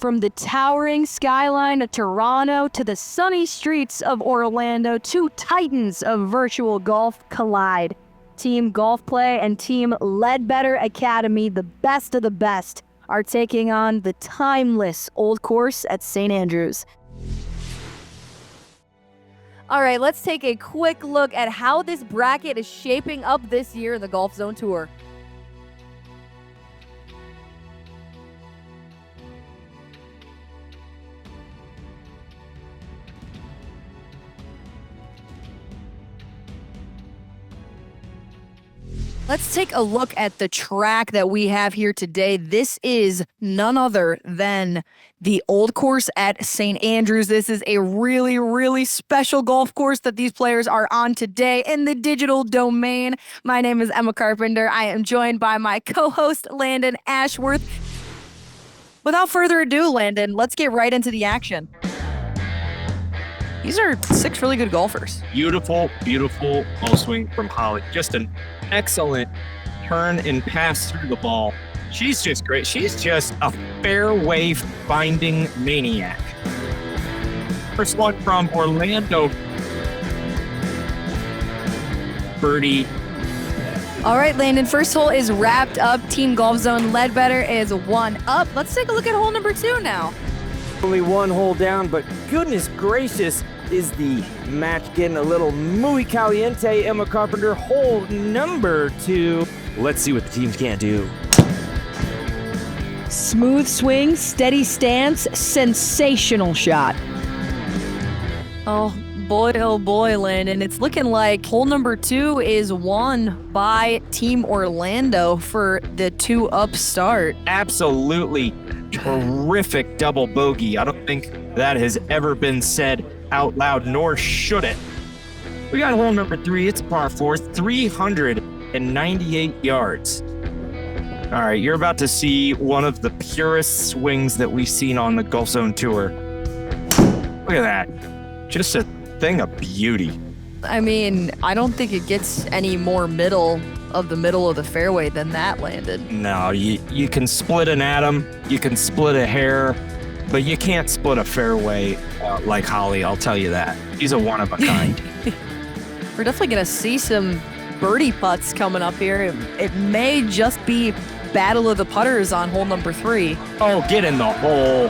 From the towering skyline of Toronto to the sunny streets of Orlando, two titans of virtual golf collide. Team Golf Play and Team Ledbetter Academy, the best of the best, are taking on the timeless old course at St. Andrews. All right, let's take a quick look at how this bracket is shaping up this year in the GOLFZON Tour. Let's take a look at the track that we have here today. This is none other than the old course at St. Andrews. This is a really, really special golf course that these players are on today in the digital domain. My name is Emma Carpenter. I am joined by my co-host, Landon Ashworth. Without further ado, Landon, let's get right into the action. These are 6 really good golfers. Beautiful, beautiful ball swing from Holly. Just an excellent turn and pass through the ball. She's just great. She's just a fairway finding maniac. First one from Orlando. Birdie. All right, Landon, first hole is wrapped up. Team GOLFZON Ledbetter is 1 up. Let's take a look at hole number 2 now. Only 1 hole down, but goodness gracious, is the match getting a little muy caliente. Emma Carpenter, hole number 2. Let's see what the teams can do. Smooth swing, steady stance, sensational shot. Oh boy, Landon. It's looking like hole number 2 is won by Team Orlando for the 2-up start. Absolutely terrific double bogey. I don't think that has ever been said out loud, nor should it. We got hole number 3. It's a par 4, 398 yards. All right, you're about to see one of the purest swings that we've seen on the GOLFZON Tour. Look at that. Just a thing of beauty. I mean, I don't think it gets any more middle of the fairway than that, Landon. No, you can split an atom, you can split a hair, but you can't split a fairway like Holly, I'll tell you that. She's a one of a kind. We're definitely going to see some birdie putts coming up here. It may just be battle of the putters on hole number 3. Oh, get in the hole.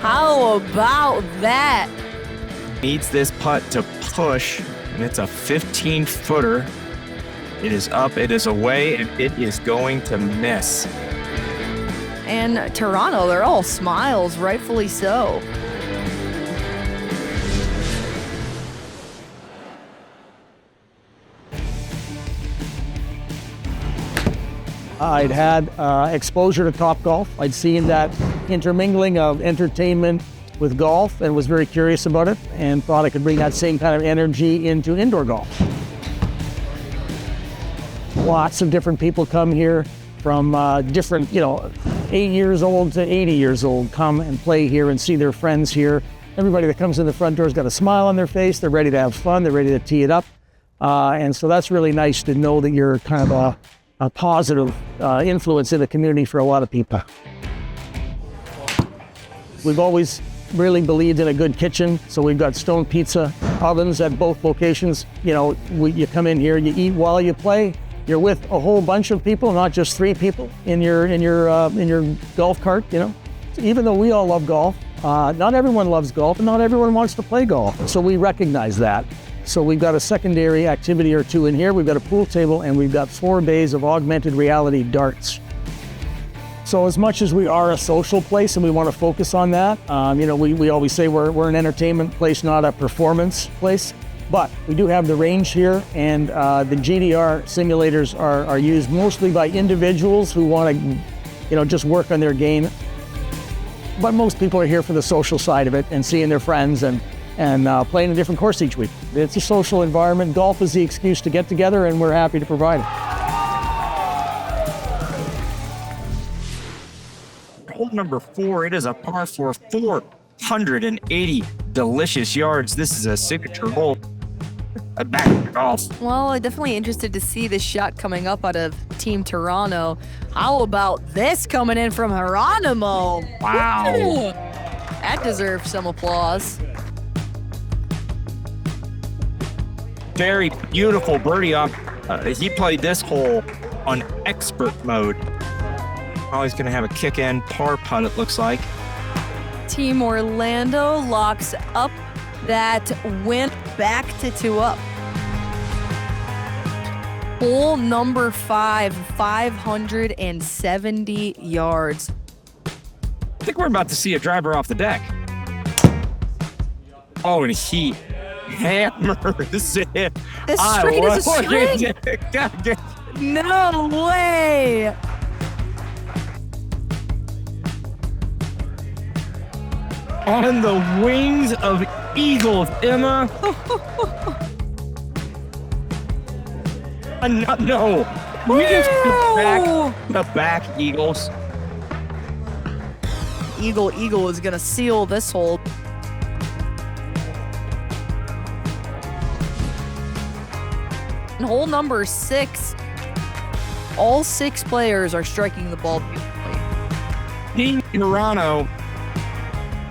How about that? Needs this putt to push, and it's a 15-footer. It is up, it is away, and it is going to miss. And Toronto, they're all smiles, rightfully so. I'd had exposure to Topgolf. I'd seen that intermingling of entertainment with golf and was very curious about it and thought I could bring that same kind of energy into indoor golf. Lots of different people come here from different, 8 years old to 80 years old come and play here and see their friends here. Everybody that comes in the front door's got a smile on their face. They're ready to have fun. They're ready to tee it up. And so that's really nice to know that you're kind of a positive influence in the community for a lot of people. We've always really believed in a good kitchen, so we've got stone pizza ovens at both locations. You come in here, you eat while you play. You're with a whole bunch of people, not just 3 people in your golf cart. Even though we all love golf, not everyone loves golf, and not everyone wants to play golf. So we recognize that. So we've got a secondary activity or 2 in here. We've got a pool table, and we've got 4 bays of augmented reality darts. So as much as we are a social place and we want to focus on that, we always say we're an entertainment place, not a performance place. But we do have the range here, and the GDR simulators are used mostly by individuals who want to, just work on their game. But most people are here for the social side of it and seeing their friends and playing a different course each week. It's a social environment. Golf is the excuse to get together, and we're happy to provide it. Hole number 4, it is a par 4, 480 delicious yards. This is a signature hole. back to golf. Well, I'm definitely interested to see this shot coming up out of Team Toronto. How about this coming in from Geronimo? Wow. Ooh, that deserves some applause. Very beautiful birdie up. He played this hole on expert mode. Oh, he's going to have a kick-in par putt, it looks like. Team Orlando locks up that win back to 2 up. Hole number 5, 570 yards. I think we're about to see a driver off the deck. Oh, and he hammers it. As straight as a string. string. No way. On the wings of eagles, Emma. No. We just the back eagles. Eagle is gonna seal this hole. And hole number 6, all 6 players are striking the ball beautifully. Team Toronto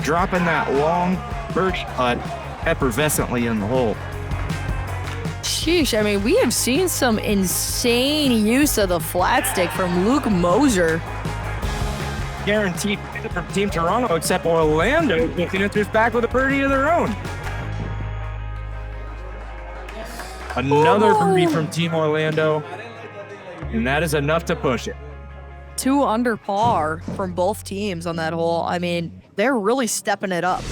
dropping that long birdie putt effervescently in the hole. Sheesh, I mean, we have seen some insane use of the flat stick from Luke Moser. Guaranteed from Team Toronto, except Orlando looking at this back with a birdie of their own. Another birdie from Team Orlando, and that is enough to push it. 2 under par from both teams on that hole. I mean, they're really stepping it up.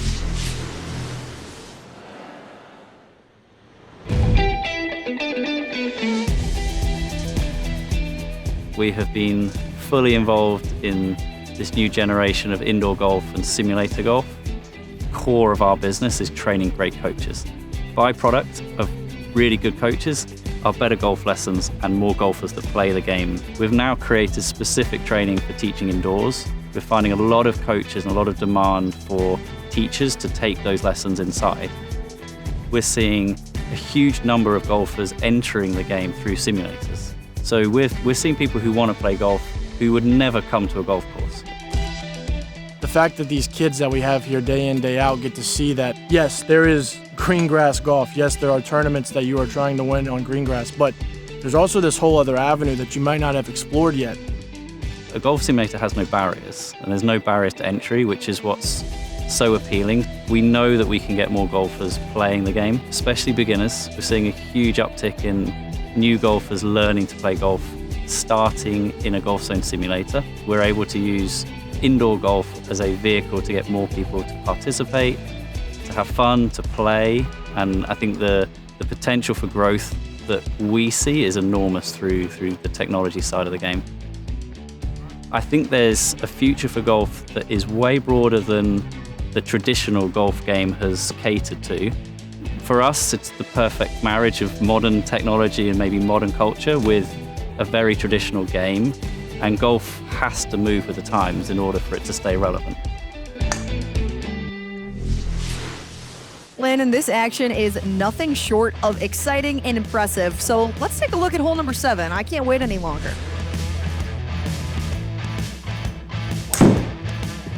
We have been fully involved in this new generation of indoor golf and simulator golf. Core of our business is training great coaches. Byproduct of really good coaches are better golf lessons and more golfers that play the game. We've now created specific training for teaching indoors. We're finding a lot of coaches and a lot of demand for teachers to take those lessons inside. We're seeing a huge number of golfers entering the game through simulators. So we're seeing people who want to play golf who would never come to a golf course. The fact that these kids that we have here day in, day out get to see that, yes, there is green grass golf. Yes, there are tournaments that you are trying to win on green grass, but there's also this whole other avenue that you might not have explored yet. A golf simulator has no barriers, and there's no barriers to entry, which is what's so appealing. We know that we can get more golfers playing the game, especially beginners. We're seeing a huge uptick in new golfers learning to play golf, starting in a GOLFZON simulator. We're able to use indoor golf as a vehicle to get more people to participate, to have fun, to play, and I think the potential for growth that we see is enormous through the technology side of the game. I think there's a future for golf that is way broader than the traditional golf game has catered to. For us, it's the perfect marriage of modern technology and maybe modern culture with a very traditional game, and golf has to move with the times in order for it to stay relevant. Landon, this action is nothing short of exciting and impressive. So let's take a look at hole number 7. I can't wait any longer.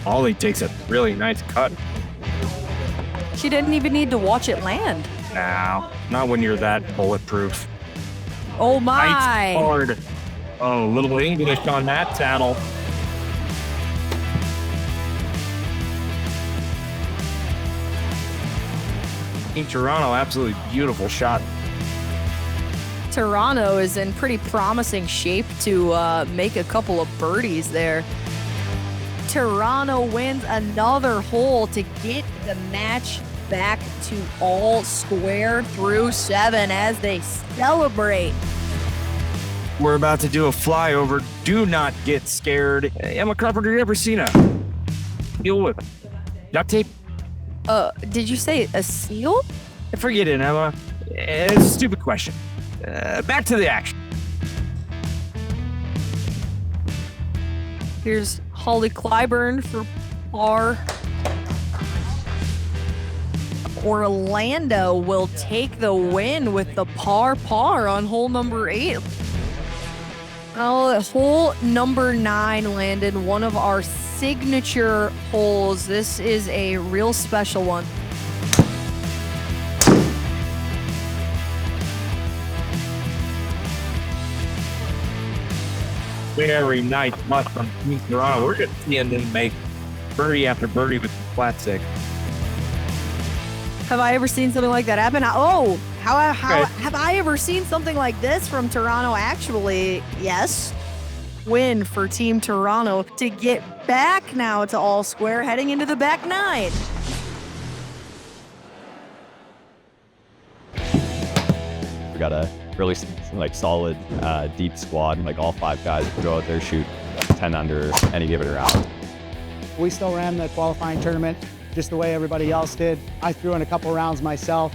Ollie takes a really nice cut. She didn't even need to watch it land. No, not when you're that bulletproof. Oh my. Nice hard. Oh, little English on that saddle. In Toronto, absolutely beautiful shot. Toronto is in pretty promising shape to make a couple of birdies there. Toronto wins another hole to get the match back to all square through 7 as they celebrate. We're about to do a flyover. Do not get scared. Emma Carpenter, you ever seen a deal with duct tape? Did you say a seal? Forget it, Emma. It's a stupid question. Back to the action. Here's Holly Clyburn for par. Orlando will take the win with the par on hole number 8. Oh, hole number 9, Landon, one of our signature holes. This is a real special one. Very nice putt from Team Toronto. We're just seeing them make birdie after birdie with the flat stick. Have I ever seen something like that happen? Oh, how have I ever seen something like this from Toronto? Actually, yes. Win for Team Toronto to get back now to all square, heading into the back 9. We got a really solid, deep squad. Like all 5 guys can go out there, shoot 10 under any given round. We still ran the qualifying tournament just the way everybody else did. I threw in a couple rounds myself,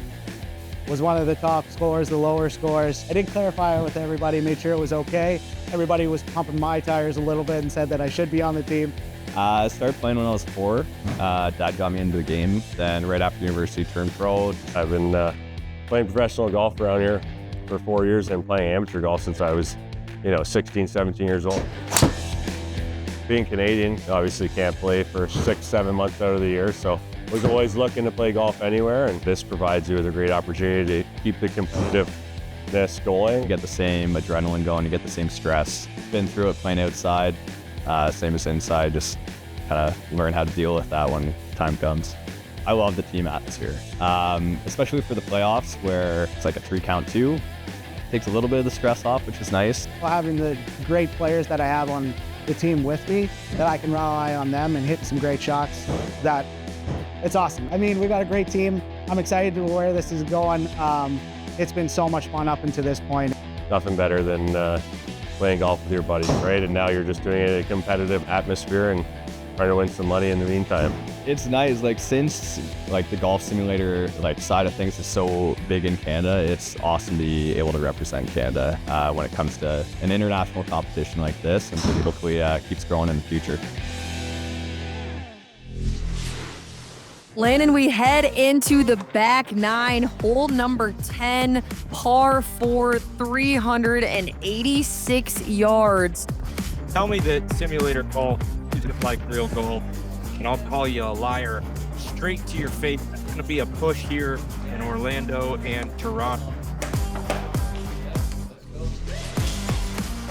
was one of the top scorers, the lower scores. I did clarify it with everybody, made sure it was okay. Everybody was pumping my tires a little bit and said that I should be on the team. I started playing when I was 4. Dad got me into the game. Then right after university, turned pro. I've been playing professional golf around here for 4 years and playing amateur golf since I was, 16, 17 years old. Being Canadian, obviously can't play for 6, 7 months out of the year, so was always looking to play golf anywhere, and this provides you with a great opportunity to keep the competitiveness going. You get the same adrenaline going, you get the same stress. Been through it playing outside, same as inside, just kind of learn how to deal with that when time comes. I love the team atmosphere, especially for the playoffs where it's like a 3-count 2. Takes a little bit of the stress off, which is nice. Having the great players that I have on the team with me, that I can rely on them and hit some great shots, that it's awesome. I mean, we got a great team. I'm excited to where this is going. It's been so much fun up until this point. Nothing better than playing golf with your buddies, right? And now you're just doing it in a competitive atmosphere and trying to win some money in the meantime. It's nice, since the golf simulator side of things is so big in Canada, it's awesome to be able to represent Canada when it comes to an international competition like this, and hopefully keeps growing in the future. Landon, we head into the back 9, hole number 10, par 4, 386 yards. Tell me that simulator golf isn't like real golf, and I'll call you a liar straight to your face. There's going to be a push here in Orlando and Toronto.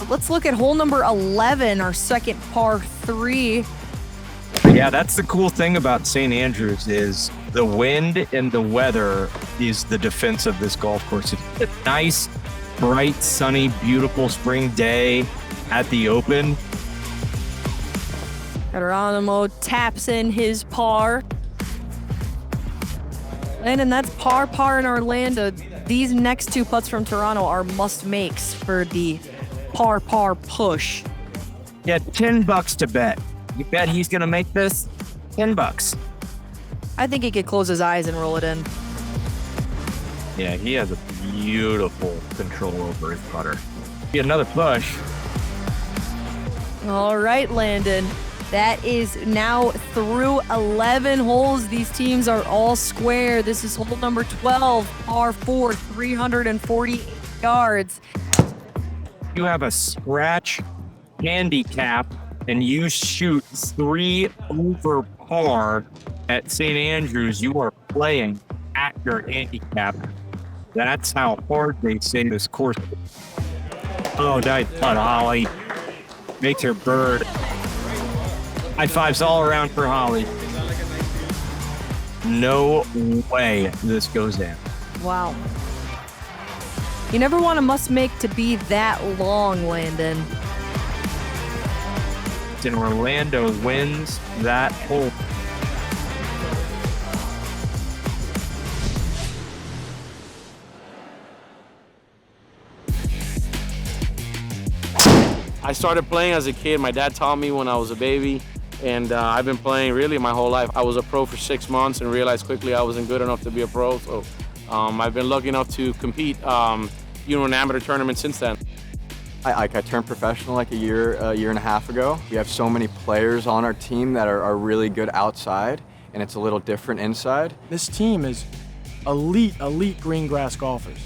Let's look at hole number 11, our second par 3. Yeah, that's the cool thing about St. Andrews is the wind and the weather is the defense of this golf course. It's a nice, bright, sunny, beautiful spring day at the Open. Geronimo taps in his par. And that's par in Orlando. These next 2 putts from Toronto are must-makes for the par push. Yeah, $10 to bet. You bet he's going to make this? $10. I think he could close his eyes and roll it in. Yeah, he has a beautiful control over his putter. Get another push. All right, Landon. That is now through 11 holes. These teams are all square. This is hole number 12, par 4, 348 yards. You have a scratch handicap and you shoot 3 over par at St. Andrews, you are playing at your handicap. That's how hard they say this course. Oh, nice putt, Holly. Makes her bird. High fives all around for Holly. No way this goes in. Wow. You never want a must-make to be that long, Landon. And Orlando wins that hole. I started playing as a kid. My dad taught me when I was a baby, and I've been playing really my whole life. I was a pro for 6 months and realized quickly I wasn't good enough to be a pro, so I've been lucky enough to compete in amateur tournaments since then. I turned professional like a year and a half ago. We have so many players on our team that are really good outside, and it's a little different inside. This team is elite green grass golfers.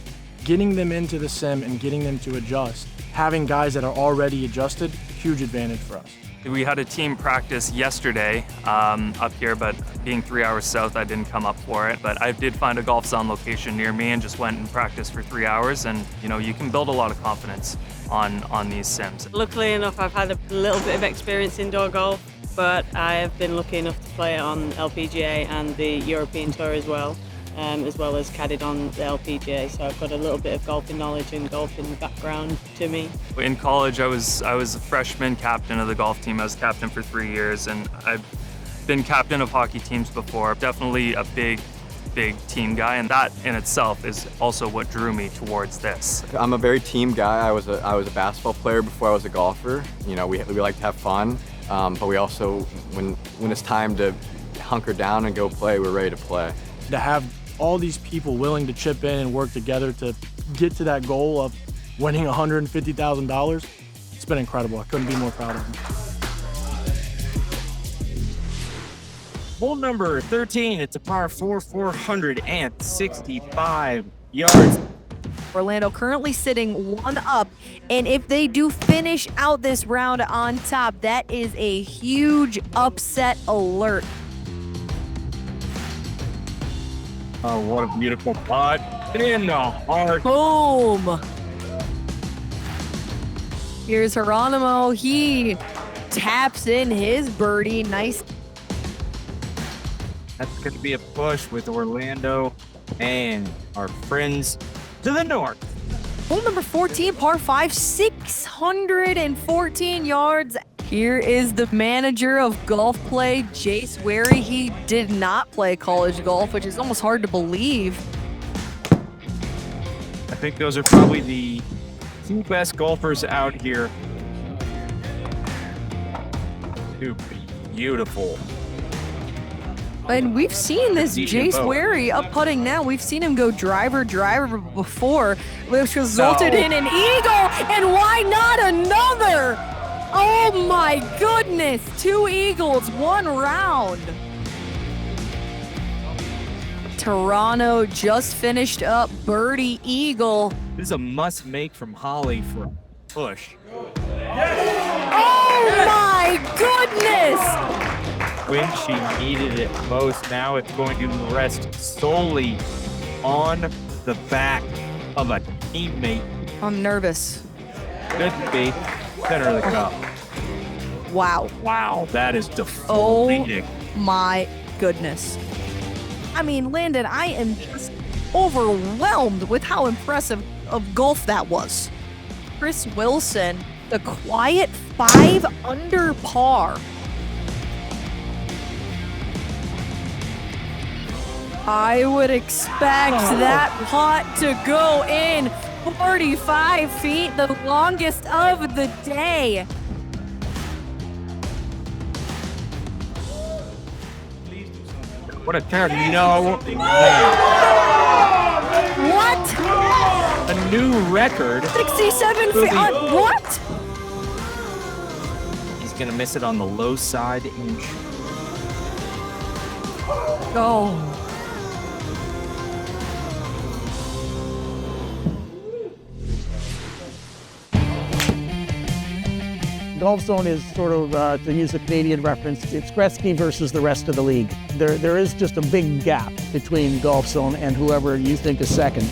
Getting them into the sim and getting them to adjust, having guys that are already adjusted, huge advantage for us. We had a team practice yesterday up here, but being 3 hours south, I didn't come up for it. But I did find a GOLFZON location near me and just went and practiced for 3 hours. And you know, you can build a lot of confidence on these sims. Luckily enough, I've had a little bit of experience indoor golf, but I have been lucky enough to play it on LPGA and the European Tour as well as caddied on the LPGA. So I've got a little bit of golfing knowledge and golfing background to me. In college, I was a freshman captain of the golf team. I was captain for 3 years, and I've been captain of hockey teams before. Definitely a big team guy, and that in itself is also what drew me towards this. I'm a very team guy. I was a basketball player before I was a golfer. You know, we like to have fun, but we also, when it's time to hunker down and go play, we're ready to play. To have all these people willing to chip in and work together to get to that goal of winning $150,000, it's been incredible. I couldn't be more proud of them. Hole number 13, it's a par 4, 465 yards. Orlando currently sitting 1 up, and if they do finish out this round on top, that is a huge upset alert. Oh, what a beautiful putt. In the heart. Boom! Here's Geronimo. He taps in his birdie. Nice. That's going to be a push with Orlando and our friends to the north. Hole number 14, par 5, 614 yards. Here is the manager of golf play, Jace Wary. He did not play college golf, which is almost hard to believe. I think those are probably the 2 best golfers out here. 2 beautiful. And we've seen this Decent Jace boat. Wary up putting now. We've seen him go driver before, which resulted in an eagle. And why not another? Oh my goodness, 2 eagles, 1 round. Toronto just finished up birdie eagle. This is a must make from Holly for a push. Oh my goodness! When she needed it most, now it's going to rest solely on the back of a teammate. I'm nervous. Could be. Center of the cup. Wow. Wow, that is Oh deflating. my goodness. I mean, Landon, I am just overwhelmed with how impressive of golf that was. Chris Wilson, the quiet 5 under par. I would expect that putt to go in 45 feet, the longest of the day. What a turn. No. What? A new record. 67 feet. What? He's going to miss it on the low side inch. Oh. GOLFZON is sort of, to use a Canadian reference, it's Gretzky versus the rest of the league. There is just a big gap between GOLFZON and whoever you think is second.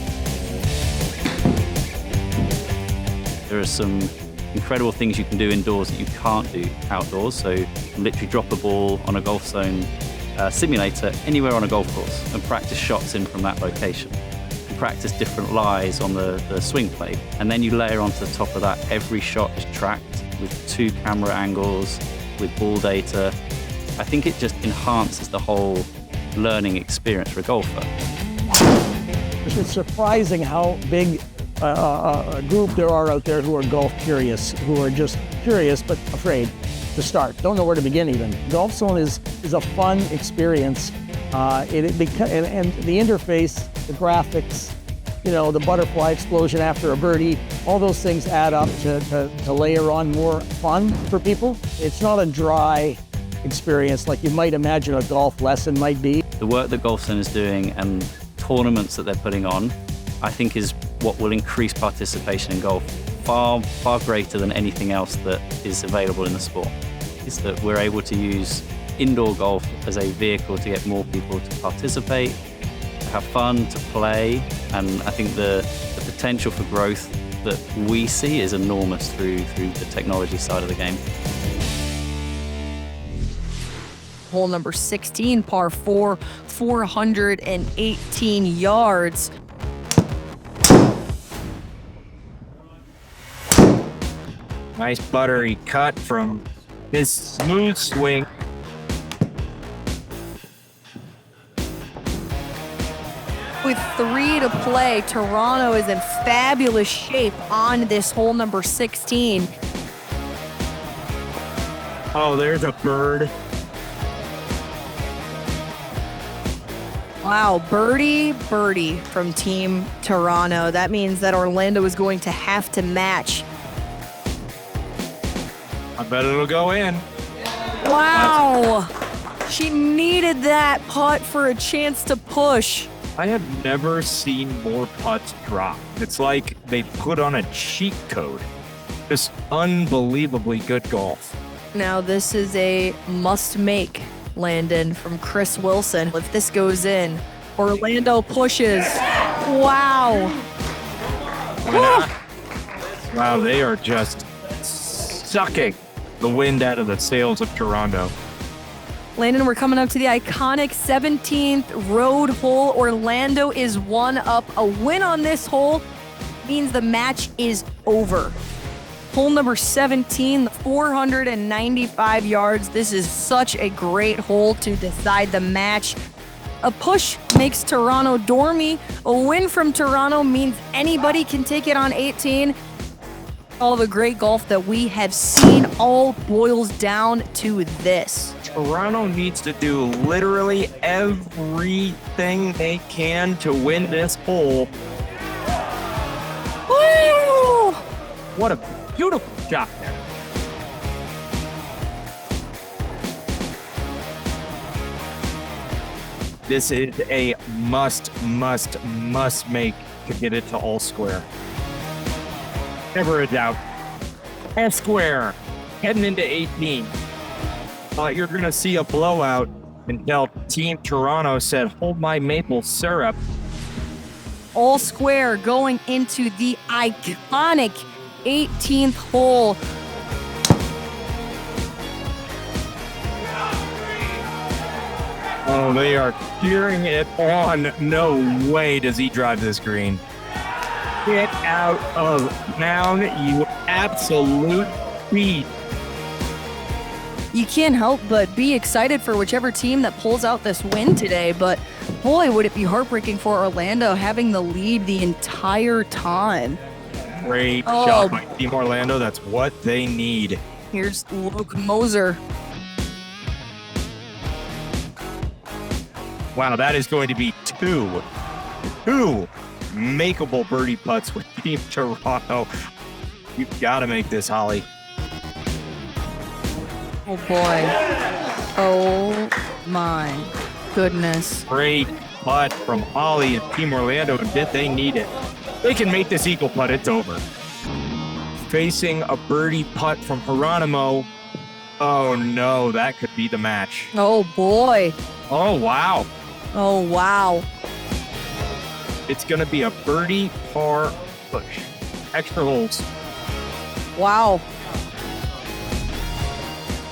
There are some incredible things you can do indoors that you can't do outdoors. So you can literally drop a ball on a GOLFZON simulator anywhere on a golf course and practice shots in from that location. You practice different lies on the swing plate. And then you layer onto the top of that, every shot is tracked with 2 camera angles, with ball data. I think it just enhances the whole learning experience for a golfer. It's surprising how big a group there are out there who are golf curious, who are just curious but afraid to start, don't know where to begin even. GOLFZON is a fun experience, and the interface, the graphics, you know, the butterfly explosion after a birdie, all those things add up to layer on more fun for people. It's not a dry experience like you might imagine a golf lesson might be. The work that GOLFZON is doing and tournaments that they're putting on, I think is what will increase participation in golf far, far greater than anything else that is available in the sport. Is that we're able to use indoor golf as a vehicle to get more people to participate, to have fun, to play, and I think the potential for growth that we see is enormous through the technology side of the game. Hole number 16, par 4, 418 yards. Nice buttery cut from his smooth swing. With 3 to play, Toronto is in fabulous shape on this hole number 16. Oh, there's a bird. Wow, birdie from Team Toronto. That means that Orlando is going to have to match. I bet it'll go in. Wow! She needed that putt for a chance to push. I have never seen more putts drop. It's like they put on a cheat code. Just unbelievably good golf. Now this is a must-make, Landon, from Chris Wilson. If this goes in, Orlando pushes. Wow. Wow, they are just sucking the wind out of the sails of Toronto. Landon, we're coming up to the iconic 17th road hole. Orlando is 1 up. A win on this hole means the match is over. Hole number 17, 495 yards. This is such a great hole to decide the match. A push makes Toronto dormy. A win from Toronto means anybody can take it on 18. All the great golf that we have seen all boils down to this. Toronto needs to do literally everything they can to win this hole. Woo! What a beautiful shot there. This is a must make to get it to all square. Never a doubt. All square, heading into 18. You're going to see a blowout until Team Toronto said, hold my maple syrup. All square going into the iconic 18th hole. Oh, they are cheering it on. No way does he drive this green. Get out of town, you absolute beast. You can't help but be excited for whichever team that pulls out this win today, but boy, would it be heartbreaking for Orlando having the lead the entire time. Great shot by Team Orlando. That's what they need. Here's Luke Moser. Wow, that is going to be two makeable birdie putts with Team Toronto. You've got to make this, Holly. Oh boy. Oh my goodness. Great putt from Holly and Team Orlando, and did they need it? They can make this eagle putt, it's over. Facing a birdie putt from Geronimo. Oh no, that could be the match. Oh boy. Oh wow. Oh wow. It's gonna be a birdie par push. Extra holes. Wow.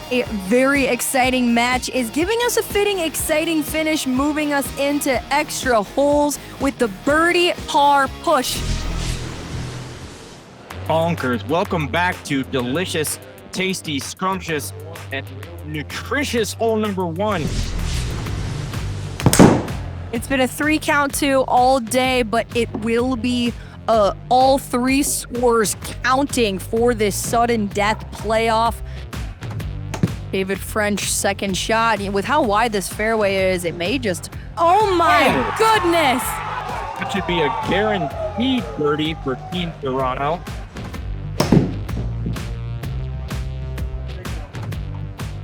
A very exciting match is giving us a fitting, exciting finish, moving us into extra holes with the birdie par push. Bonkers. Welcome back to delicious, tasty, scrumptious, and nutritious hole number 1. It's been a 3-count-2 all day, but it will be all 3 scores counting for this sudden death playoff. David French second shot. With how wide this fairway is, it may just... Oh my goodness! That should be a guaranteed birdie for Team Toronto.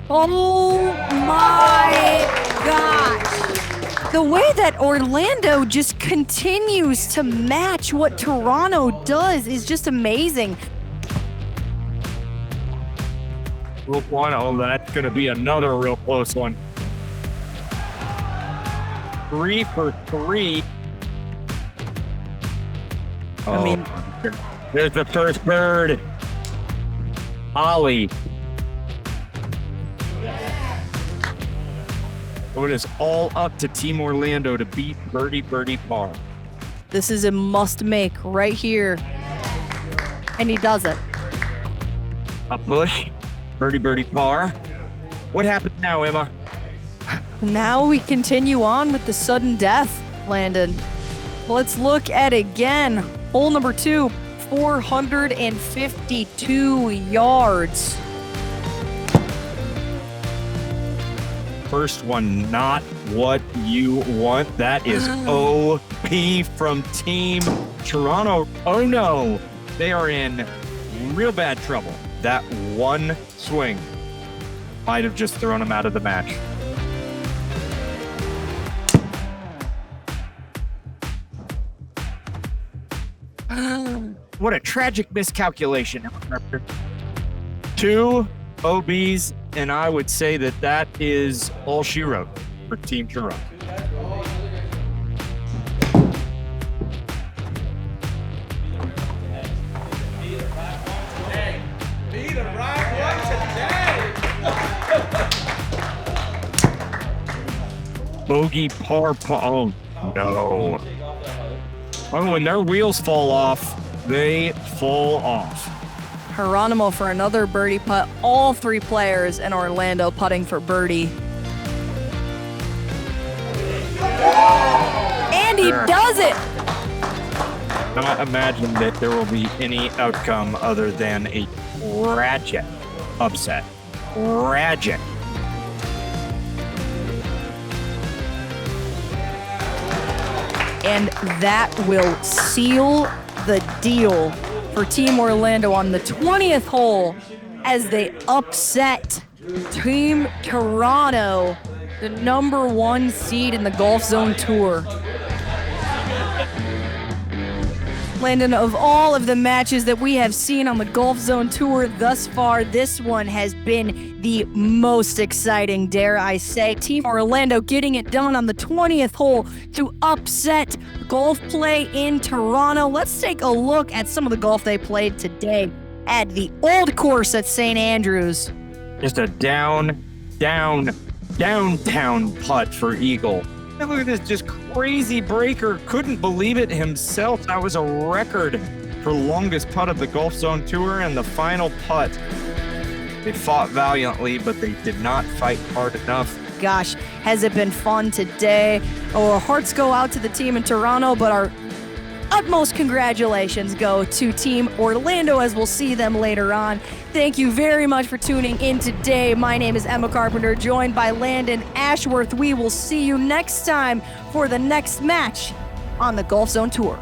Oh my gosh! The way that Orlando just continues to match what Toronto does is just amazing. Group 1, oh, that's going to be another real close one. 3 for 3. I mean, there's the first bird. Ollie. So it is all up to Team Orlando to beat birdie par. this is a must make right here. And he does it. A push, birdie par. What happened now, Emma? Now we continue on with the sudden death, Landon. Let's look at again. Hole number 2, 452 yards. First one, not what you want. That is OP from Team Toronto. Oh no, they are in real bad trouble. That one swing might have just thrown them out of the match. What a tragic miscalculation. 2 OBs, and I would say that that is all she wrote for Team Toronto. Bogey par. Oh no. Oh, when their wheels fall off, they fall off. Geronimo for another birdie putt. All 3 players in Orlando putting for birdie. And he does it! Not imagine that there will be any outcome other than a tragic upset. Tragic. And that will seal the deal for Team Orlando on the 20th hole as they upset Team Toronto, the number 1 seed in the GOLFZON Tour. Landon, of all of the matches that we have seen on the GOLFZON Tour thus far, this one has been the most exciting, dare I say. Team Orlando getting it done on the 20th hole to upset golf play in Toronto. Let's take a look at some of the golf they played today at the old course at St. Andrews. Just a downtown putt for Eagle. And look at this just crazy breaker. Couldn't believe it himself. That was a record for longest putt of the GOLFZON Tour, and the final putt. They fought valiantly, but they did not fight hard enough. Gosh, has it been fun today. Our hearts go out to the team in Toronto, but our utmost congratulations go to Team Orlando as we'll see them later on. Thank you very much for tuning in today. My name is Emma Carpenter, joined by Landon Ashworth. We will see you next time for the next match on the GOLFZON Tour.